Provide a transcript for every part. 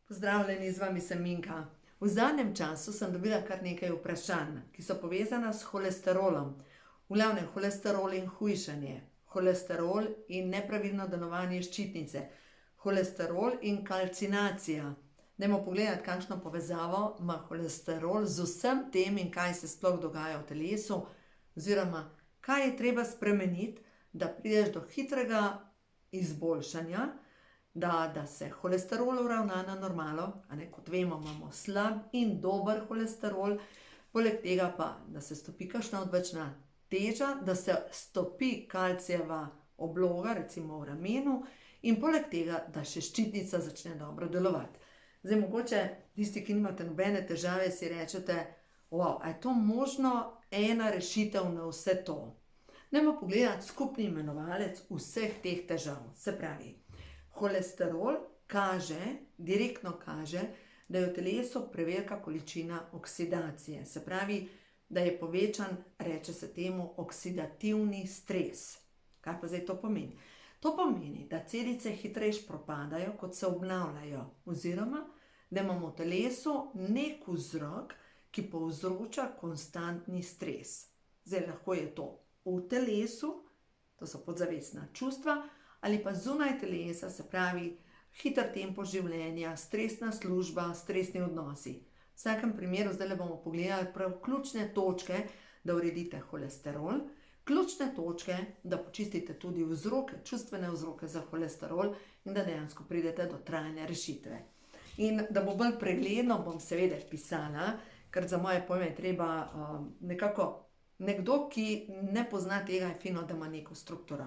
Pozdravljeni, z vami sem Minka. V zadnjem času sem dobila kar nekaj vprašanj, ki so povezana s holesterolom. V glavnem holesterol in hujšanje, holesterol in nepravilno delovanje ščitnice, holesterol in kalcinacija. Dajmo pogledati, kakšno povezavo ima holesterol z vsem tem in kaj se sploh dogaja v telesu, oziroma kaj je treba spremeniti, da prideš do hitrega izboljšanja, da se holesterol uravna na normalo, kot vemo, imamo slab in dober holesterol, poleg tega pa, da se stopi kakšna odvečna teža, da se stopi kalcijeva obloga, recimo v ramenu, in poleg tega, da še ščitnica začne dobro delovati. Zdaj, mogoče tisti, ki nimate nobene težave, si rečete, wow, a je to možno ena rešitev na vse to? Dajmo pogledati skupni imenovalec vseh teh težav. Se pravi, holesterol direktno kaže, da je v telesu prevelika količina oksidacije. Se pravi, da je povečan, reče se temu, oksidativni stres. Kaj pa zdaj to pomeni? To pomeni, da celice hitreje propadajo, kot se obnavljajo, oziroma da imamo v telesu nek vzrok, ki povzroča konstantni stres. Zdaj, lahko je to v telesu, to so podzavestna čustva, ali pa zunaj telesa, se pravi, hiter tempo življenja, stresna služba, stresni odnosi. V vsakem primeru zdaj bomo pogledali prav ključne točke, da uredite holesterol, ključne točke, da počistite tudi vzroke, čustvene vzroke za holesterol in da dejansko pridete do trajne rešitve. In da bo bolj pregledno, bom seveda pisala, ker za moje pojme je treba nekdo, ki ne pozna tega, je fino, da ima neko strukturo.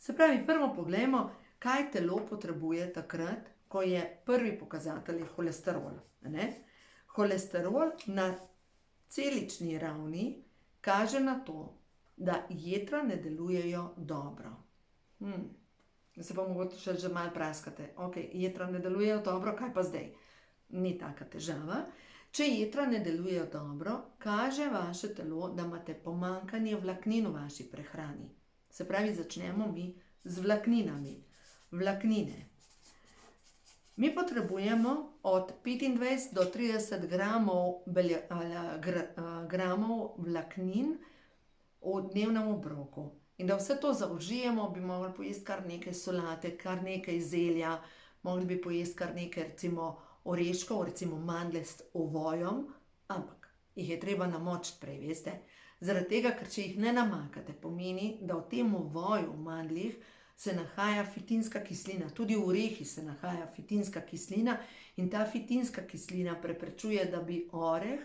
Se pravi, prvo poglejmo, kaj telo potrebuje takrat, ko je prvi pokazatelj holesterol. Holesterol na celični ravni kaže na to, da jetra ne delujejo dobro. Se pa mogoče že malo praskate. Ok, jetra ne delujejo dobro, kaj pa zdaj? Ni taka težava. Če jetra ne delujejo dobro, kaže vaše telo, da imate pomanjkanje vlaknin v vaši prehrani. Se pravi, začnemo mi z vlakninami. Vlaknine. Mi potrebujemo od 25 do 30 gramov vlaknin v dnevnem obroku. In da vse to zaužijemo, bi mogli pojesti kar nekaj solate, kar nekaj zelja, mogli bi pojesti kar nekaj, recimo, oreškov, recimo mandlje s ovojom, ampak jih je treba namočiti prej, veste? Zaradi tega, ker če jih ne namakate, pomeni, da v tem ovoju v mandljih se nahaja fitinska kislina, tudi v orehi se nahaja fitinska kislina in ta fitinska kislina preprečuje, da bi oreh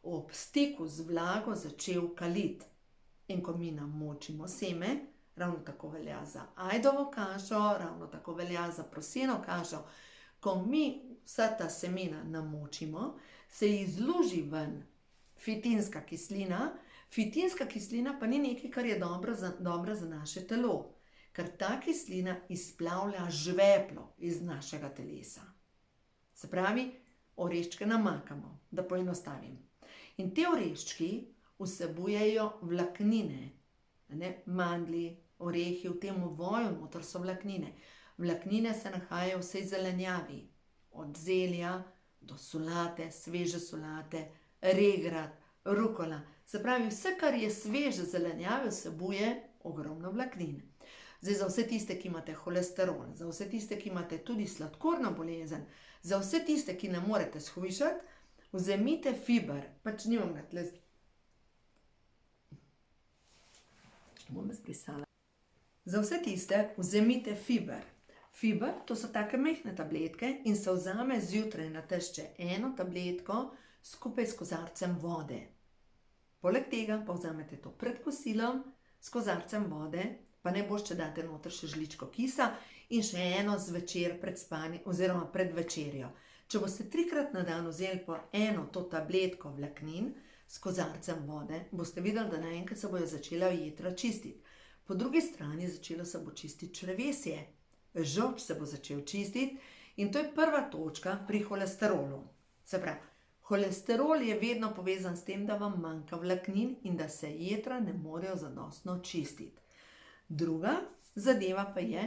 ob stiku z vlago začel kaliti. In ko mi namočimo seme, ravno tako velja za ajdovo kašo, ravno tako velja za proseno kašo, ko mi vsa ta semena namočimo, se izluži ven fitinska kislina pa ni nekaj, kar je dobro za naše telo, ker ta kislina izplavlja žveplo iz našega telesa. Se pravi, oreščke namakamo, da poenostavim. In te oreščki vsebujejo vlaknine, mandlji, orehi, v tem ovoju noter so vlaknine. Vlaknine se nahajajo v vsej zelenjavi, od zelja do solate, sveže solate, regrat, rukola. Se pravi, vse, kar je sveže zelenjave, vsebuje ogromno vlaknin. Zdaj, za vse tiste, ki imate holesterol, za vse tiste, ki imate tudi sladkorno bolezen, za vse tiste, ki ne morete shujšati, vzemite fiber, pač nimam ga tle. Bom spisala. Za vse tiste vzemite fiber. Fiber, to so take majhne tabletke in se vzame zjutraj na tešče eno tabletko skupaj s kozarcem vode. Poleg tega pa vzamete to pred kosilom s kozarcem vode, pa ne boš, če date noter še žličko kisa in še eno zvečer pred spanjem oziroma pred večerjo. Če boste 3-krat na dan vzeli po eno to tabletko vlaknin s kozarcem vode, boste videli, da naenkrat se bojo začela jetra čistiti. Po drugi strani začelo se bo čistiti črevesje. Žolč se bo začel čistiti in to je prva točka pri holesterolu. Se pravi, holesterol je vedno povezan s tem, da vam manjka vlaknin in da se jetra ne morejo zadostno čistiti. Druga zadeva pa je,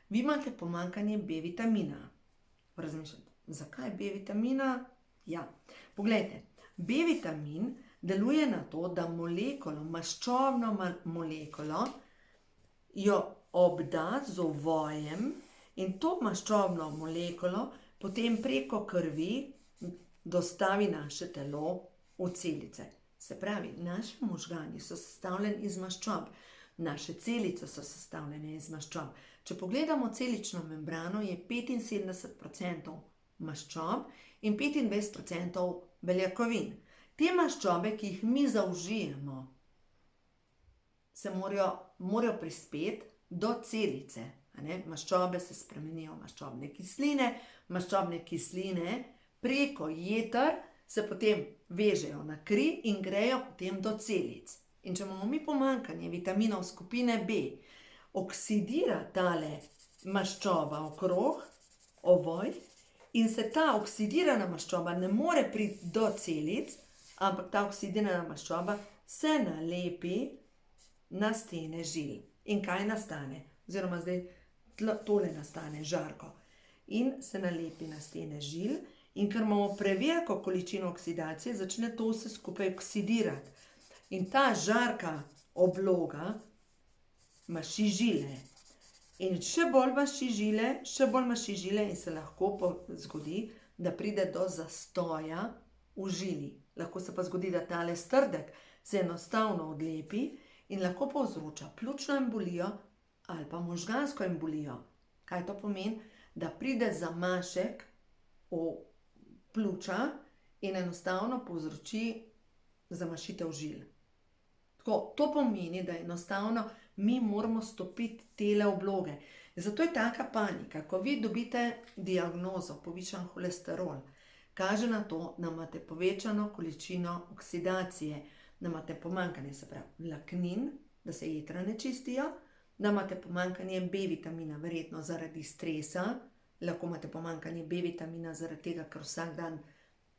vi imate pomanjkanje B vitamina. Razmišljate, Zakaj B-vitamina? Ja, poglejte, B-vitamin deluje na to, da molekulo, maščobno molekulo, jo obda z ovojem in to maščobno molekulo potem preko krvi dostavi naše telo v celice. Se pravi, naši možgani so sestavljeni iz maščob, naše celice so sestavljene iz maščob. Če pogledamo celično membrano, je 75% maščob in 25% beljakovin. Te maščobe, ki jih mi zaužijemo, se morajo prispeti do celice. Maščobe se spremenijo v maščobne kisline preko jeter se potem vežejo na kri in grejo potem do celic. In če imamo mi pomanjkanje vitaminov skupine B, oksidira tale maščoba okrog, ovoj, in se ta oksidirana maščoba ne more priti do celic, ampak ta oksidirana maščoba se nalepi na stene žil. In kaj nastane? Oziroma zdaj tole nastane, žarko. In se nalepi na stene žil in ker imamo preveliko količino oksidacije, začne to vse skupaj oksidirati. In ta žarka obloga maši žile. In še bolj maši žile in se lahko zgodi, da pride do zastoja v žili. Lahko se pa zgodi, da tale strdek se enostavno odlepi in lahko povzroča pljučno embolijo ali pa možgansko embolijo. Kaj to pomeni? Da pride zamašek v pljuča in enostavno povzroči zamašitev žil. Tako, to pomeni, da enostavno mi moramo stopiti tele obloge. Zato je taka panika, ko vi dobite diagnozo povišan holesterol, kaže na to, da imate povečano količino oksidacije, da imate pomanjkanje, se pravi, vlaknin, da se jetra ne čistijo, da imate pomanjkanje B-vitamina, verjetno zaradi stresa, lahko imate pomanjkanje B-vitamina zaradi tega, ker vsak dan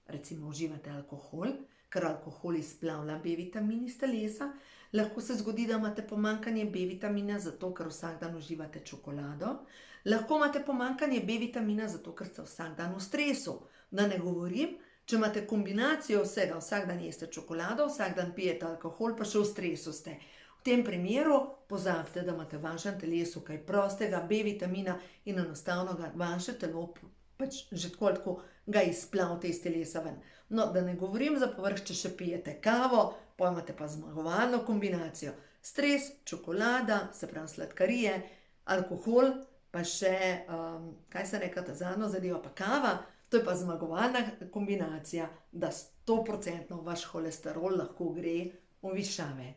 recimo uživate alkohol, ker alkohol izplavlja B-vitamin iz telesa, lahko se zgodi, da imate pomanjkanje B-vitamina zato, ker vsak dan uživate čokolado, lahko imate pomanjkanje B-vitamina zato, ker ste vsak dan v stresu. Da ne govorim, če imate kombinacijo vsega, vsak dan jeste čokolado, vsak dan pijete alkohol, pa še v stresu ste. V tem primeru pozabite, da imate v vašem telesu kaj prostega B-vitamina in enostavno ga vaše telo pač že tako ga izplavite iz telesa ven. No, da ne govorim za povrh, če še pijete kavo, pa imate pa zmagovalno kombinacijo. Stres, čokolada, se pravi sladkarije, alkohol, pa še, kaj se reka, ta zadnjo zadevo, pa kava, to je pa zmagovalna kombinacija, da 100% vaš holesterol lahko gre v višave.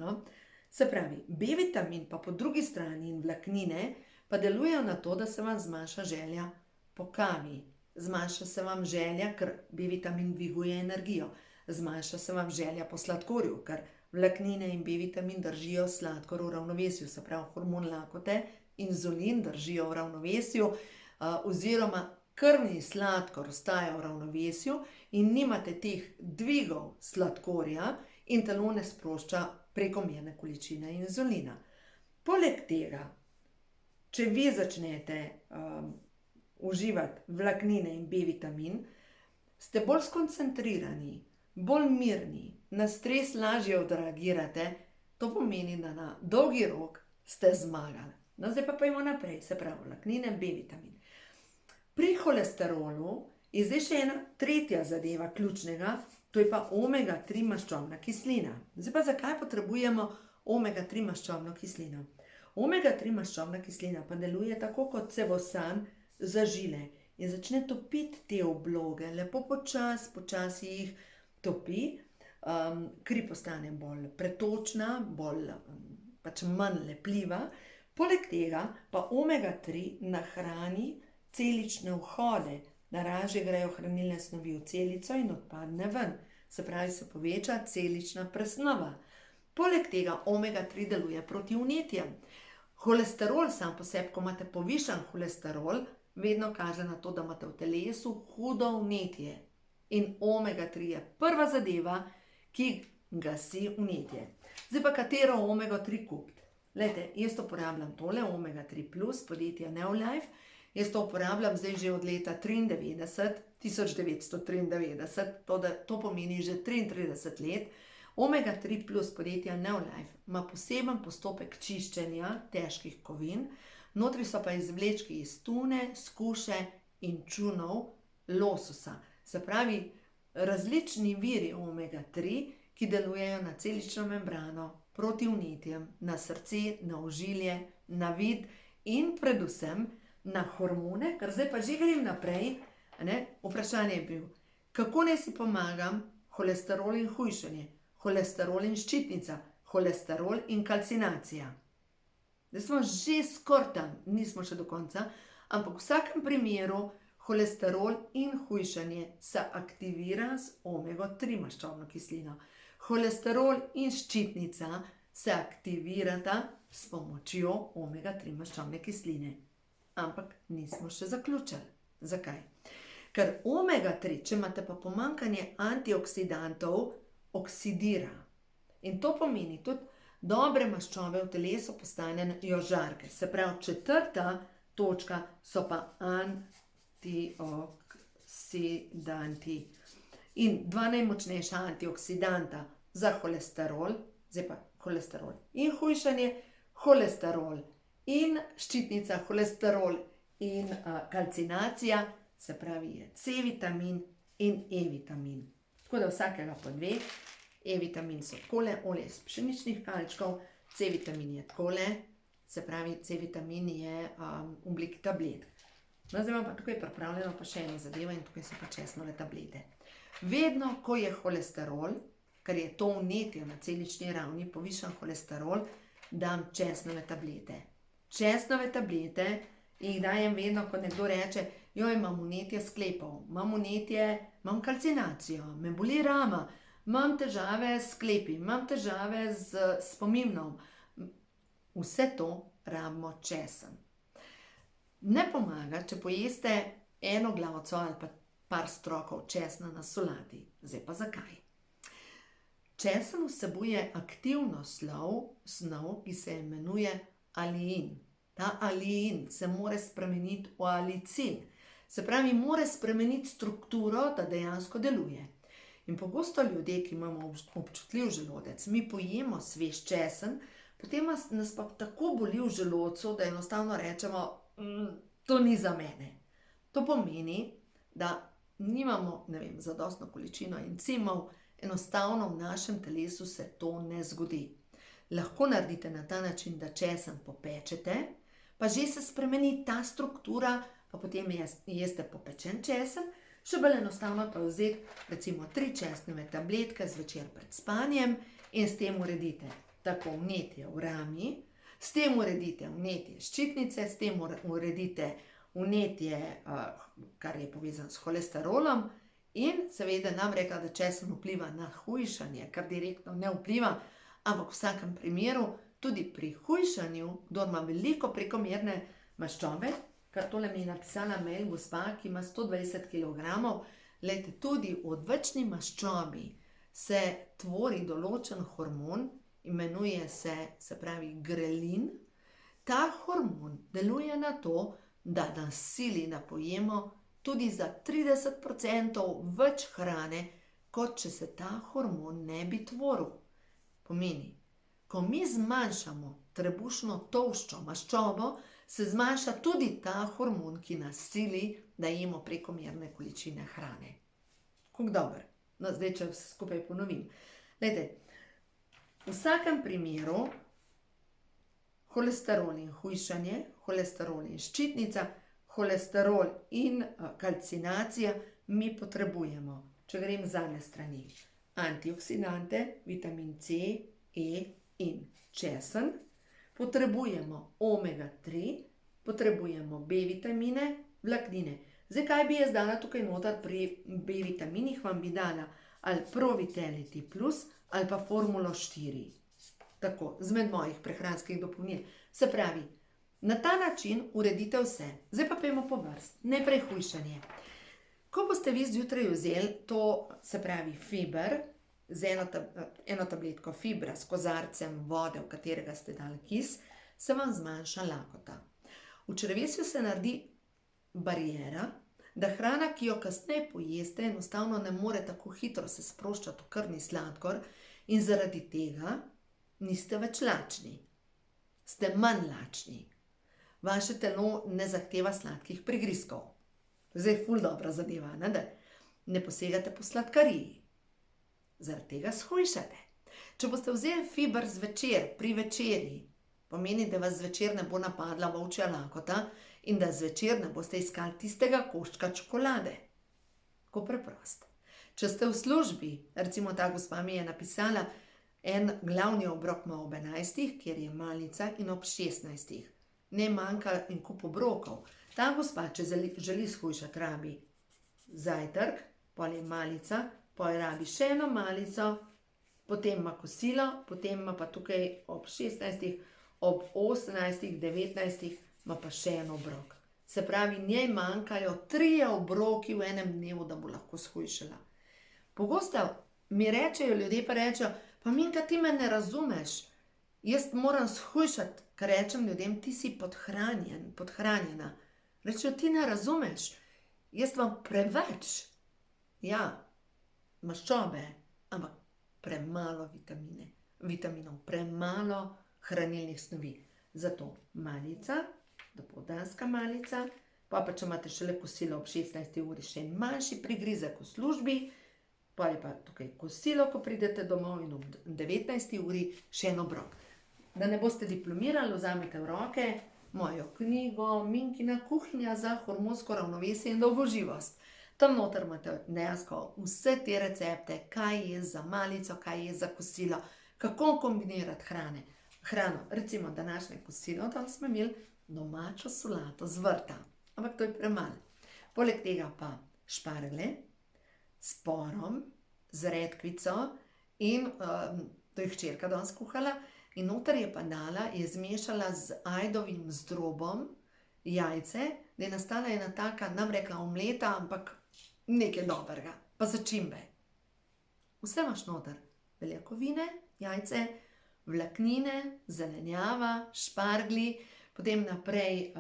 No? Se pravi, B-vitamin pa po drugi strani in vlaknine pa delujejo na to, da se vam zmanjša želja po kavi. Zmanjša se vam želja, ker B-vitamin dviguje energijo. Zmanjša se vam želja po sladkorju, ker vlaknine in B-vitamin držijo sladkor v ravnovesju, se pravi hormon lakote, inzulin držijo v ravnovesju, oziroma krvni sladkor ostaja v ravnovesju in nimate teh dvigov sladkorja in telo ne sprošča prekomerne količine inzulina. Poleg tega, če vi začnete uživati vlaknine in B-vitamin, ste bolj skoncentrirani, bolj mirni, na stres lažje odreagirate, to pomeni, da na dolgi rok ste zmagali. No, zdaj pa pojdimo naprej, se pravi vlaknine, B-vitamin. Pri holesterolu je zdaj še ena tretja zadeva ključnega, to je pa omega-3 maščobna kislina. Zdaj pa zakaj potrebujemo omega-3 maščobno kislino? Omega-3 maščobna kislina pa deluje tako kot cevosan za žile in začne topiti te obloge, lepo počasi jih topi, kri postane bolj pretočna, pač manj lepljiva. Poleg tega pa omega-3 nahrani celične vhode, da lažje grejo hranilne snovi v celico in odpadne ven. Se pravi, se poveča celična presnova. Poleg tega omega-3 deluje proti vnetjem. Holesterol sam po sebi, ko imate povišan holesterol, vedno kaže na to, da imate v telesu hudo vnetje. In omega-3 je prva zadeva, ki gasi vnetje. Zdaj pa katero omega-3 kupiti? Glejte, jaz uporabljam tole omega-3 plus podjetja Neolife, Jaz to uporabljam zdaj že od leta 1993, to pomeni že 33 let. Omega 3 plus podjetja Neolife ima poseben postopek čiščenja težkih kovin, notri so pa izvlečki iz tune, skuše in čunov lososa. Se pravi, različni viri omega 3, ki delujejo na celično membrano, proti vnetjem, na srce, na ožilje, na vid in predvsem na hormone, ker zdaj pa že grem naprej. Vprašanje je bil, kako naj si pomagam holesterol in hujšanje, holesterol in ščitnica, holesterol in kalcinacija. Zdaj smo že skoraj tam, nismo še do konca, ampak v vsakem primeru holesterol in hujšanje se aktivira z omega 3 maščobno kislino. Holesterol in ščitnica se aktivirata s pomočjo omega 3 maščobne kisline. Ampak nismo še zaključili. Zakaj? Ker omega 3, če imate pa pomanjkanje antioksidantov, oksidira. In to pomeni tudi, dobre maščobe v telesu postanejo žarke. Se pravi, 4. točka so pa antioksidanti. In 2 najmočnejša antioksidanta za holesterol, zdaj pa holesterol in hujšanje, holesterol in ščitnica, holesterol in kalcinacija, se pravi je C-vitamin in E-vitamin. Tako da vsakega po 2. E-vitamin so takole, olje iz pšeničnih kalčkov, C-vitamin je takole, se pravi C-vitamin je v obliki tablet. No, zdaj imam pa tukaj pripravljeno pa še eno zadevo in tukaj so pa česnove tablete. Vedno, ko je holesterol, ker je to vnetje na celični ravni, povišan holesterol, dam česnove tablete. Česnove tablete jih dajem vedno, ko nekdo reče, joj, imam vnetje sklepov, imam vnetje, imam kalcinacijo, me boli rama, imam težave s sklepi, imam težave s spominom. Vse to rabimo česen. Ne pomaga, če pojeste eno glavico ali pa par strokov česna na solati. Zdaj pa zakaj? Česen vsebuje aktivno snov, ki se imenuje aliin. Ta aliin se mora spremeniti v alicin. Se pravi, mora spremeniti strukturo, da dejansko deluje. In pogosto ljudje, ki imamo občutljiv želodec, mi pojemo svež česen, potem nas pa tako boli v želodcu, da enostavno rečemo, to ni za mene. To pomeni, da nimamo, zadostno količino encimov, enostavno v našem telesu se to ne zgodi. Lahko naredite na ta način, da česen popečete, pa že se spremeni ta struktura, pa potem jeste popečen česen. Še bolj enostavno pa vzeti recimo 3 česnove tabletke zvečer pred spanjem in s tem uredite tako vnetje v rami, s tem uredite vnetje ščitnice, s tem uredite vnetje, kar je povezano s holesterolom, in seveda nam rekla, da česen vpliva na hujšanje, kar direktno ne vpliva, ampak v vsakem primeru tudi pri hujšanju, kdor ima veliko prekomerne maščobe, kar tole mi je napisala mail gospa, ki ima 120 kg, glejte, tudi v odvečni maščobi se tvori določen hormon, imenuje se pravi grelin. Ta hormon deluje na to, da nas sili, da pojemo tudi za 30% več hrane, kot če se ta hormon ne bi tvoril. Pomeni, ko mi zmanjšamo trebušno tolščo, maščobo, se zmanjša tudi ta hormon, ki nas sili, da jemo prekomerne količine hrane. Kako dobro. No, zdaj, če vse skupaj ponovim. Glejte, v vsakem primeru holesterol in hujšanje, holesterol in ščitnica, holesterol in kalcinacija mi potrebujemo. Če grem z zadnje strani, antioksidante, vitamin C, E in česen, potrebujemo omega 3, potrebujemo B-vitamine, vlaknine. Zdaj, kaj bi jaz dala tukaj noter pri B-vitaminih, vam bi dala ali Pro-Vitality Plus ali pa Formulo 4. Tako, zmed mojih prehranskih dopolnil. Se pravi, na ta način uredite vse. Zdaj pa pojmo po vrst. Najprej hujšanje. Ko boste vi zjutraj vzeli to, se pravi fiber, z eno tabletko fibra s kozarcem vode, v katerega ste dali kis, se vam zmanjša lakota. V črevesju se naredi bariera, da hrana, ki jo kasneje pojeste, enostavno ne more tako hitro se sproščati v krvni sladkor in zaradi tega niste več lačni. Ste manj lačni. Vaše telo ne zahteva sladkih prigrizkov. Zdaj ful dobra zadeva, ne, da ne posegate po sladkariji. Zaradi tega shujšate. Če boste vzeli fiber zvečer, pri večerji, pomeni, da vas zvečer ne bo napadla volčja lakota in da zvečer ne boste iskali tistega koščka čokolade. Tako preprosto. Če ste v službi, recimo ta gospa mi je napisala, en glavni obrok ima ob 11, kjer je malica, in ob 16. Ne manjka in kup obrokov. Ta gospa, če želi shujšati, rabi zajtrk, pol je malica, pol rabi še eno malico, potem ima kosilo, potem ima pa tukaj ob 16, ob 18, 19 ima pa še en obrok. Se pravi, njej manjkajo 3 obroki v enem dnevu, da bo lahko shujšala. Pogosto mi rečejo, ljudje pa rečejo, pa Minka, ti me ne razumeš, jaz moram shujšati, ker rečem ljudem, ti si podhranjen, podhranjena. Rečejo, ti ne razumeš, jaz vam preveč, ja, maščobe, ampak premalo vitaminov, premalo hranilnih snovi. Zato malica, dopoldanska malica, pa če imate šele kosilo ob 16. uri, še en manjši prigrizek v službi, pa je pa tukaj kosilo, ko pridete domov, in ob 19. uri še en obrok. Da ne boste diplomirali, vzamete v roke mojo knjigo Minkina kuhinja za hormonsko ravnovesje in dolgoživost. Tam noter imate dejansko vse te recepte, kaj je za malico, kaj je za kosilo, kako kombinirati hrano. Recimo današnje kosilo, tam smo imeli domačo solato z vrta, ampak to je premalo. Poleg tega pa špargle s porom, z redkvico in to je hčerka danes kuhala, in noter je pa dala, je zmešala z ajdovim zdrobom jajce, da je nastala ena taka, nam rekla omleta, ampak nekaj dobrega, pa začimbe. Vse imaš noter, beljakovine, jajce, vlaknine, zelenjava, šparglji, potem naprej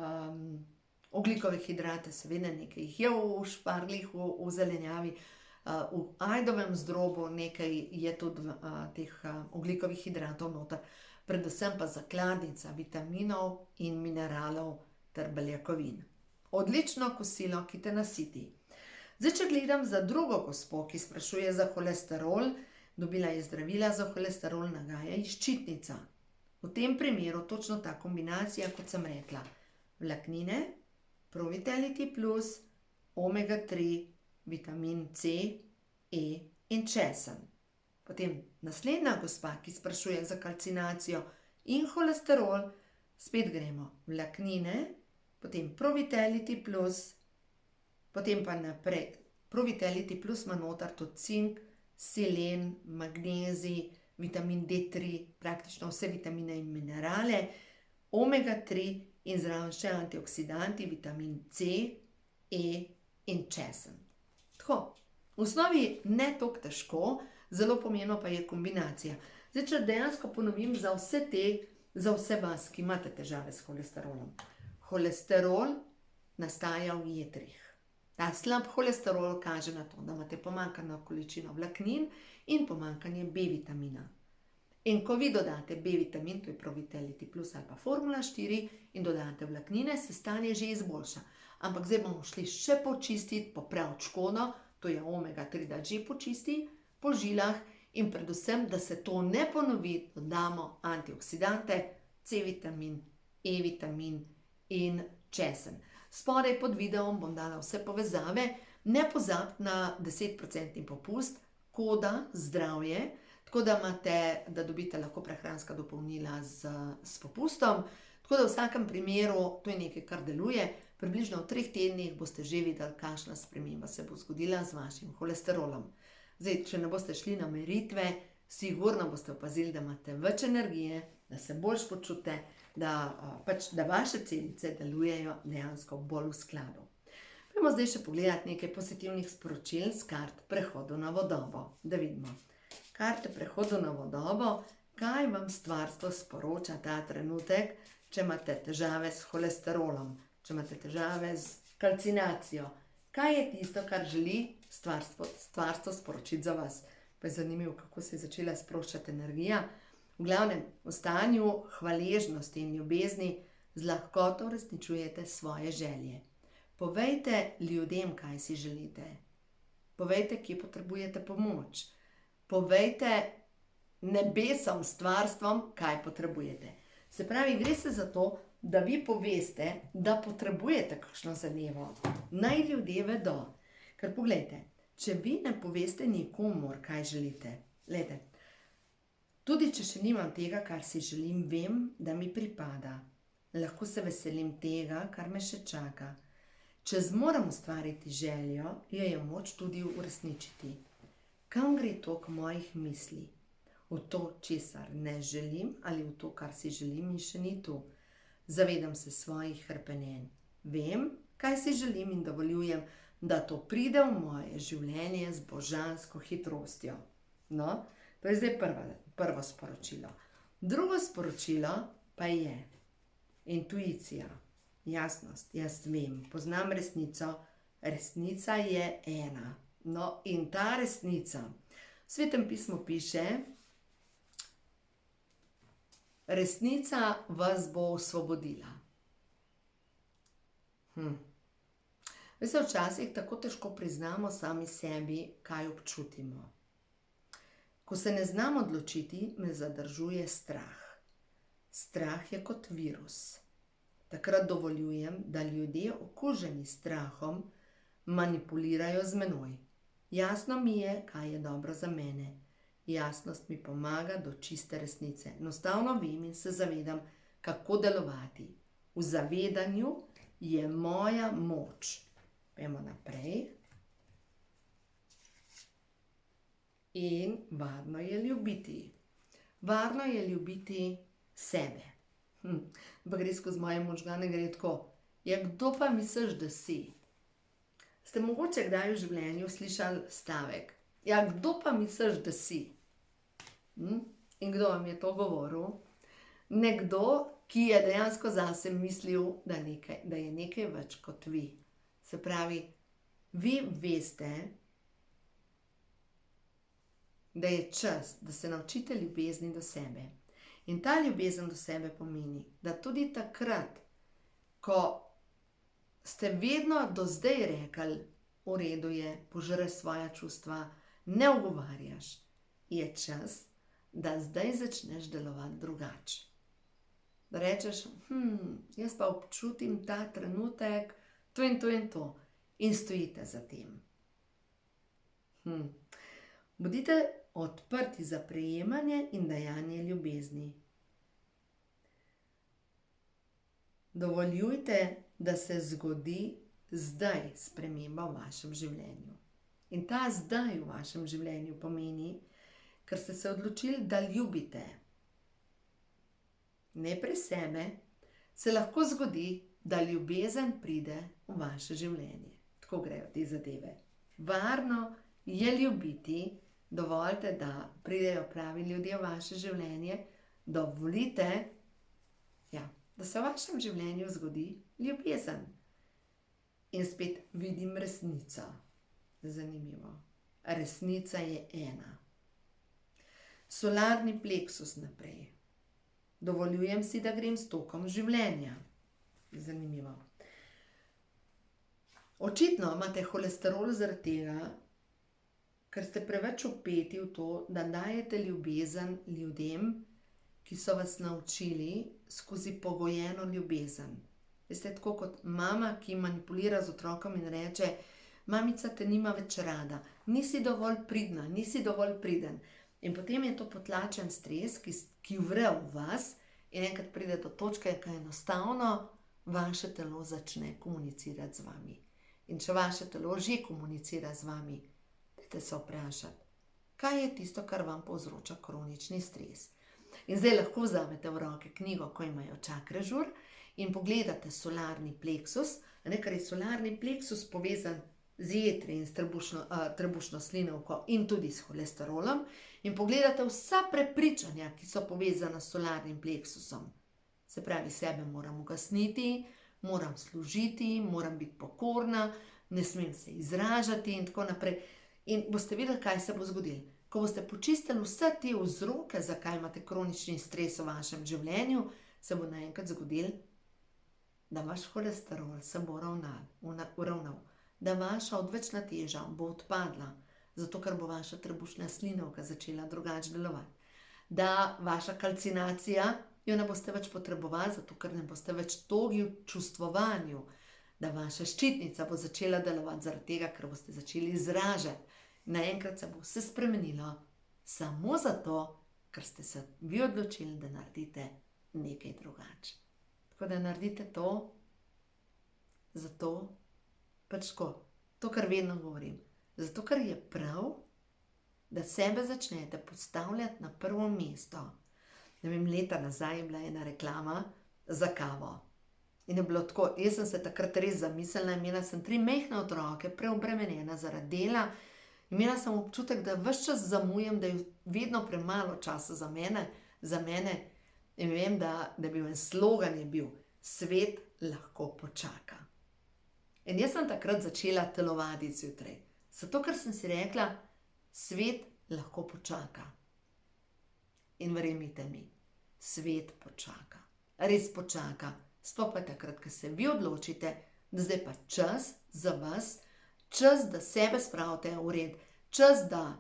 ogljikove hidrate, seveda nekaj jih je v šparglih, v zelenjavi, v ajdovem zdrobu nekaj je tudi teh ogljikovih hidratov noter, predvsem pa zakladnica vitaminov in mineralov ter beljakovin. Odlično kosilo, ki te nasiti. Zdaj, če gledam za drugo gospo, ki sprašuje za holesterol, dobila je zdravila za holesterol, nagaja ji ščitnica. V tem primeru točno ta kombinacija, kot sem rekla, vlaknine, Provitality Plus, omega 3, vitamin C, E in česen. Potem naslednja gospa, ki sprašuje za kalcinacijo in holesterol, spet gremo vlaknine, potem Provitality Plus, potem pa naprej. Provitality Plus ima noter tudi cink, selen, magnezij, vitamin D3, praktično vse vitamine in minerale, omega 3 in zraven še antioksidanti, vitamin C, E in česen. Tako, v osnovi ne toliko težko, zelo pomembno pa je kombinacija. Zdaj, če dejansko ponovim za vse vas, ki imate težave s holesterolom. Holesterol nastaja v jetrih. Ta slab holesterol kaže na to, da imate pomanjkano količino vlaknin in pomanjkanje B-vitamina. In ko vi dodate B-vitamin, to je Provitality Plus ali pa Formula 4, in dodate vlaknine, se stanje že izboljša. Ampak zdaj bomo šli še počistiti, popraviti škodo, to je omega 3, da že počisti po žilah, in predvsem, da se to ne ponovi, dodamo antioksidante, C-vitamin, E-vitamin in česen. Spodaj pod videom bom dala vse povezave, ne pozabite na 10% popust, koda zdravje, tako da dobite lahko prehranska dopolnila s popustom, tako da v vsakem primeru to je nekaj, kar deluje. Približno v 3 tednih boste že videli, kakšna sprememba se bo zgodila z vašim holesterolom. Zdaj, če ne boste šli na meritve, sigurno boste opazili, da imate več energije, da se bolj počutite, da vaše celice delujejo dejansko bolj v skladu. Pojdimo zdaj še pogledati nekaj pozitivnih sporočil s kart prehodu na vodovo, da vidimo. Karte prehodu na vodovo, kaj vam stvarstvo sporoča ta trenutek, če imate težave s holesterolom, če imate težave z kalcinacijo. Kaj je tisto, kar želi stvarstvo sporočiti za vas? Pa je zanimivo, kako se je začela sproščati energija. V glavnem, v stanju hvaležnosti in ljubezni z lahkoto uresničujete svoje želje. Povejte ljudem, kaj si želite. Povejte, kje potrebujete pomoč. Povejte nebesom, stvarstvom, kaj potrebujete. Se pravi, gre se za to, da vi poveste, da potrebujete kakšno zadevo. Naj ljudje vedo. Ker poglejte, če vi ne poveste nikomur, kaj želite, glejte, tudi če še nimam tega, kar si želim, vem, da mi pripada. Lahko se veselim tega, kar me še čaka. Če zmorem ustvariti željo, jo je moč tudi uresničiti. Kam gre tok mojih misli? V to, česar ne želim, ali v to, kar si želim in še ni tu. Zavedam se svojih hrepenenj. Vem, kaj si želim in dovoljujem, da to pride v moje življenje z božansko hitrostjo. No, to je zdaj prvo sporočilo. Drugo sporočilo pa je intuicija, jasnost. Jaz vem, poznam resnico, resnica je ena. No, in ta resnica, v Svetem pismu piše, resnica vas bo osvobodila. Veste, včasih tako težko priznamo sami sebi, kaj občutimo. Ko se ne znam odločiti, me zadržuje strah. Strah je kot virus. Takrat dovoljujem, da ljudje okuženi s strahom manipulirajo z menoj. Jasno mi je, kaj je dobro za mene. Jasnost mi pomaga do čiste resnice. Enostavno vem in se zavedam, kako delovati. V zavedanju je moja moč. Pojmo naprej. In varno je ljubiti. Varno je ljubiti sebe. Pa gre skozi moje možgane, gre tako. Ja, kdo pa misliš, da si? Ste mogoče kdaj v življenju slišali stavek? Ja, kdo pa misliš, da si? In kdo vam je to govoril? Nekdo, ki je dejansko zase mislil, da je nekaj več kot vi. Se pravi, vi veste, da je čas, da se naučite ljubezni do sebe. In ta ljubezen do sebe pomeni, da tudi takrat, ko ste vedno do zdaj rekli, v redu je, požre svoja čustva, ne ugovarjaš, je čas, da zdaj začneš delovati drugače. Da rečeš, jaz pa občutim ta trenutek, to in to in to. In stojite za tem. Bodite odprti za prejemanje in dajanje ljubezni. Dovoljujte, da se zgodi zdaj sprememba v vašem življenju. In ta zdaj v vašem življenju pomeni, ker ste se odločili, da ljubite. Najprej sebe, se lahko zgodi, da ljubezen pride v vaše življenje. Tako grejo te zadeve. Varno je ljubiti, dovolite, da pridejo pravi ljudje v vaše življenje, dovolite, da se v vašem življenju zgodi ljubezen. In spet vidim resnico. Zanimivo. Resnica je ena. Solarni pleksus naprej. Dovoljujem si, da grem s tokom življenja. Zanimivo. Očitno imate holesterol zaradi tega, ker ste preveč vpeti v to, da dajete ljubezen ljudem, ki so vas naučili skozi pogojeno ljubezen. Veste, tako kot mama, ki manipulira z otrokom in reče, mamica te nima več rada, nisi dovolj pridna, nisi dovolj priden. In potem je to potlačen stres, ki vre v vas in enkrat pride do točke, ko enostavno vaše telo začne komunicirati z vami. In če vaše telo že komunicira z vami, dajte se vprašati, kaj je tisto, kar vam povzroča kronični stres. In zdaj lahko vzamete v roke knjigo, ko imajo čakre žur, in pogledate solarni pleksus, ker je solarni pleksus povezan z jetri in s trebušno slinavko in tudi s holesterolom, in pogledate vsa prepričanja, ki so povezana s solarnim pleksusom. Se pravi, sebe moram ugasniti, moram služiti, moram biti pokorna, ne smem se izražati in tako naprej. In boste videli, kaj se bo zgodilo. Ko boste počistili vse te vzroke, zakaj imate kronični stres v vašem življenju, se bo naenkrat zgodilo, da vaš holesterol se bo uravnal, da vaša odvečna teža bo odpadla, zato ker bo vaša trebušna slinavka začela drugače delovati. Da vaša kalcinacija, jo ne boste več potrebovali, zato ker ne boste več togi v čustvovanju, da vaša ščitnica bo začela delovati zaradi tega, ker boste začeli izražati. Naenkrat se bo vse spremenilo, samo zato, ker ste se vi odločili, da naredite nekaj drugače. Tako da naredite to, zato, to, kar vedno govorim, zato, ker je prav, da sebe začnete postavljati na prvo mesto. Ne vem, leta nazaj je bila ena reklama za kavo. In je bilo tako, jaz sem se takrat res zamislila, imela sem 3 majhne otroke, preobremenjena zaradi dela, imela sem občutek, da ves čas zamujam, da je vedno premalo časa za mene. In vem, da je bil en slogan, je bil, svet lahko počaka. In jaz sem takrat začela telovaditi zjutraj. Zato, ker sem si rekla, svet lahko počaka. In verjemite mi, svet počaka. Res počaka. Sploh pa takrat, ko se vi odločite, da zdaj pa čas za vas, čas, da sebe spravite v red, čas, da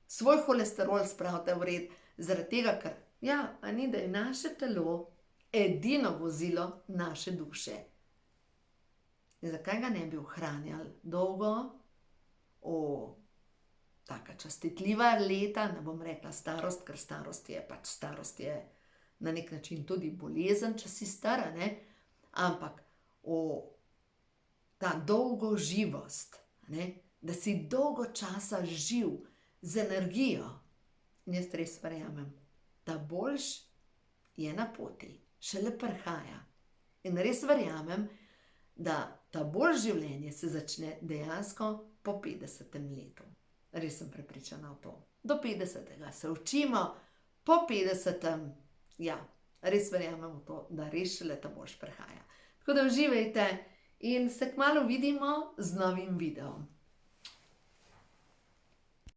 svoj holesterol spravite v red, zaradi tega, ker da je naše telo edino vozilo naše duše. In zakaj ga ne bi ohranjali dolgo, taka častitljiva leta, ne bom rekla starost, ker starost je na nek način tudi bolezen, če si stara, ne? Ampak ta dolgoživost, ne? Da si dolgo časa živ z energijo. In jaz res verjamem, da boljš je na poti, šele prihaja. In res verjamem, da ta boljš življenje se začne dejansko po 50. letu. Res sem prepričana v to. Do 50. se učimo, po 50. res verjamem v to, da res šele ta boljš prihaja. Tako da uživajte in se kmalu vidimo z novim videom.